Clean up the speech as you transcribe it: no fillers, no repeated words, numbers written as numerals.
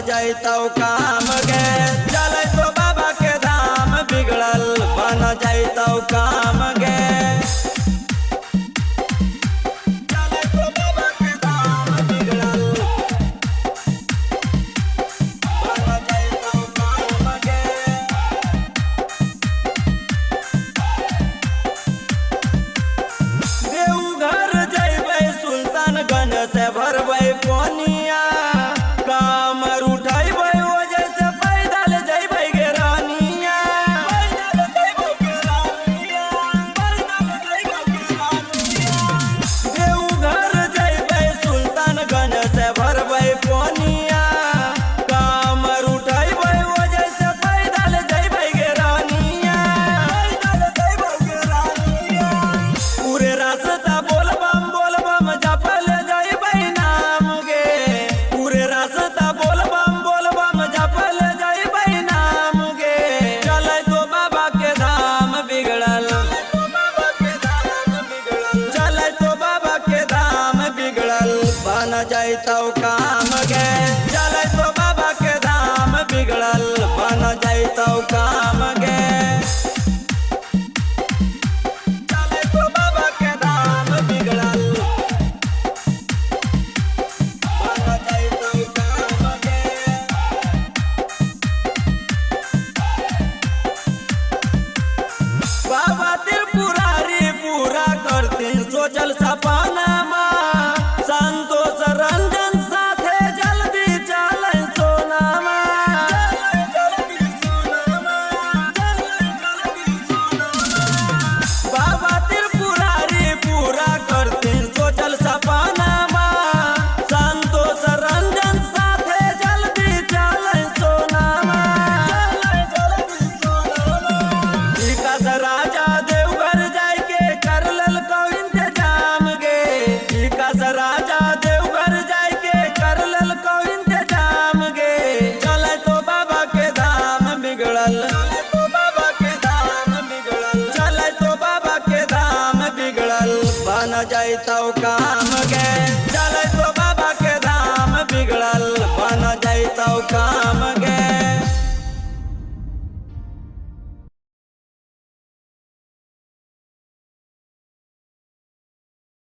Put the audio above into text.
जाइतो काम गे। चल तो बाबा के धाम बिगड़ल बन जाइतो काम गे। से भरबै पोनिया कामर उठाइबै वजह से पैदल जइबै गे रानिया। देवघर जइबै सुल्तानगंज से भरबै पोनिया कामर उठाइबै वजह से पैदल जइबै गे रानिया। पूरे रास्ता बोलबम बोलबम जपल बन जाइतो काम गे। चल तो बाबा के धाम बिगड़ल बन जाइतो काम गे। चल तो बाबा के धाम बिगड़ल बन जाइतो काम गे। बाबा त्रिपुरारी पूरा करती सोचल सपना राजा देवघर जाके कर ललको इंतजाम गे। चल तो बाबा के धाम बिगड़ल चल तो बाबा के धाम बिगड़ल बन जाइतो काम गे। चल तो बाबा के धाम बिगड़ल बन जाइतो काम गे।